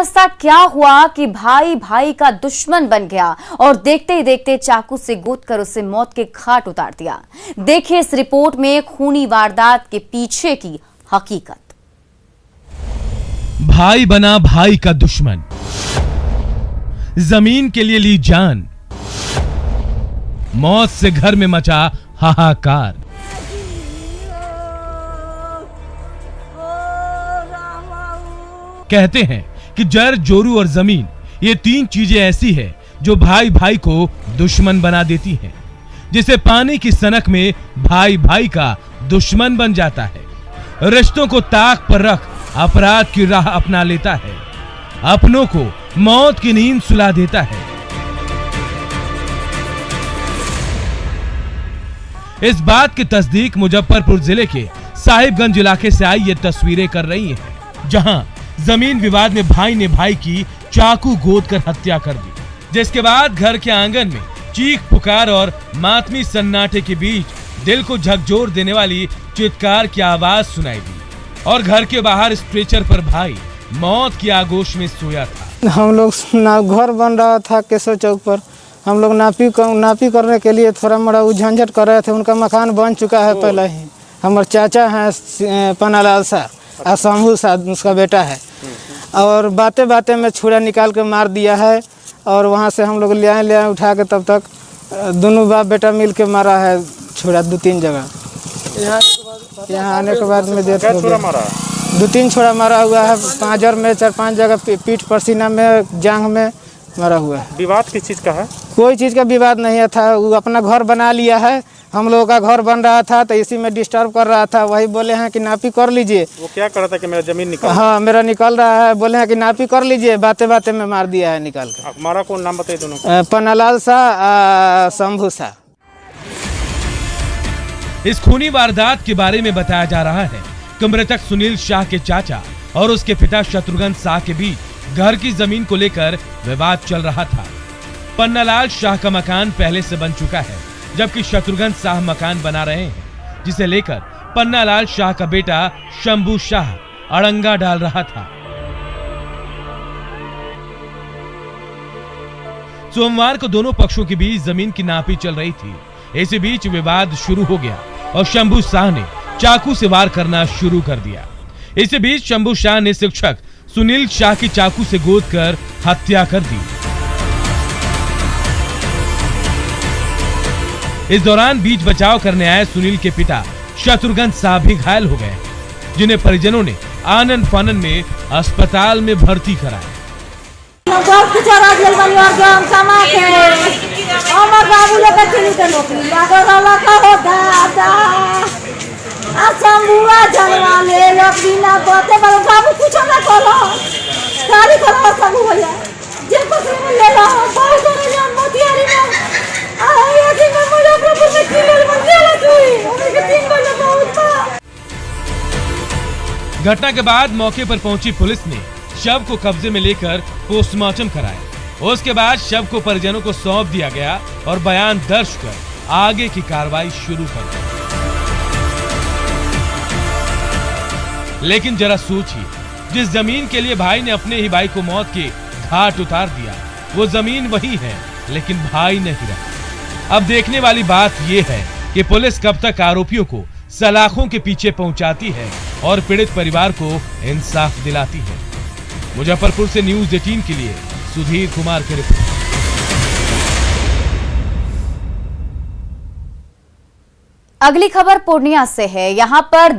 ऐसा क्या हुआ कि भाई भाई का दुश्मन बन गया और देखते ही देखते चाकू से गोदकर उसे मौत के घाट उतार दिया। देखिए इस रिपोर्ट में खूनी वारदात के पीछे की हकीकत। भाई बना भाई का दुश्मन, जमीन के लिए ली जान, मौत से घर में मचा हाहाकार। कहते हैं कि जर, जोरू और जमीन ये तीन चीजें ऐसी है जो भाई भाई को दुश्मन बना देती हैं। जिसे पानी की सनक में भाई भाई का दुश्मन बन जाता है। रिश्तों को ताक पर रख अपराध की राह अपना लेता है। अपनों को मौत की नींद सुला देता है। इस बात की तस्दीक मुजफ्फरपुर जिले के साहिबगंज इलाके से आई ये तस्वीरें कर रही हैं, जहां जमीन विवाद में भाई ने भाई की चाकू गोद कर हत्या कर दी। जिसके बाद घर के आंगन में चीख पुकार और मातमी सन्नाटे के बीच दिल को झकझोर देने वाली चित्कार की आवाज सुनाई दी और घर के बाहर स्ट्रेचर पर भाई मौत की आगोश में सोया था। हम लोग घर बन रहा था केशव चौक पर। हम लोग नापी करने के लिए थोड़ा मोड़ा झंझट कर रहे थे। उनका मकान बन चुका है पहले ही। हमारे चाचा हैं पन्नालाल साहब और शंभू साहब उसका बेटा है, और बातें बातें में छुरा निकाल के मार दिया है। और वहाँ से हम लोग ले आए उठा के, तब तक दोनों बाप बेटा मिल के मारा है छुरा 2-3 जगह। यहाँ आने के बाद में डेथ हो गया। 2-3 छुरा मारा हुआ है, पांजर में 4-5 जगह, पीठ पर, सीना में, जांघ में मारा हुआ है। विवाद किस चीज़ का है? कोई चीज़ का विवाद नहीं था। वो अपना घर बना लिया है। हम लोगों का घर बन रहा था तो इसी में डिस्टर्ब कर रहा था। वही बोले हैं कि नापी कर लीजिए। वो क्या कर रहा था कि मेरा जमीन निकाल? हाँ, मेरा निकल रहा है। बोले हैं कि नापी कर लीजिए। बातें बातें में मार दिया है निकाल कर। हमारा कौन नाम बताइए दोनों? पन्नालाल शाह, शंभू शाह। इस खूनी वारदात के बारे में बताया जा रहा है कि मृतक सुनील शाह के चाचा और उसके पिता शत्रुघ्न शाह के बीच घर की जमीन को लेकर विवाद चल रहा था। पन्नालाल शाह का मकान पहले से बन चुका है, जबकि शत्रुघ्न शाह मकान बना रहे हैं, जिसे लेकर पन्नालाल शाह का बेटा शंभू शाह अड़ंगा डाल रहा था। सोमवार को दोनों पक्षों के बीच जमीन की नापी चल रही थी। इसी बीच विवाद शुरू हो गया और शंभू शाह ने चाकू से वार करना शुरू कर दिया। इसी बीच शंभू शाह ने शिक्षक सुनील शाह की चाकू से गोद कर हत्या कर दी। इस दौरान बीच बचाव करने आए सुनील के पिता शत्रुघ्न शाह भी घायल हो गए, जिन्हें परिजनों ने आनन फानन में अस्पताल में भर्ती कराया। घटना के बाद मौके पर पहुंची पुलिस ने शव को कब्जे में लेकर पोस्टमार्टम कराया। उसके बाद शव को परिजनों को सौंप दिया गया और बयान दर्ज कर आगे की कार्रवाई शुरू कर दी। लेकिन जरा सोचिए, जिस जमीन के लिए भाई ने अपने ही भाई को मौत के घाट उतार दिया, वो जमीन वही है लेकिन भाई नहीं रहा। अब देखने वाली बात ये है कि पुलिस कब तक आरोपियों को सलाखों के पीछे पहुंचाती है और पीड़ित परिवार को इंसाफ दिलाती है। मुजफ्फरपुर से न्यूज़ 18 के लिए सुधीर कुमार की रिपोर्ट। अगली खबर पूर्णिया से है। यहाँ पर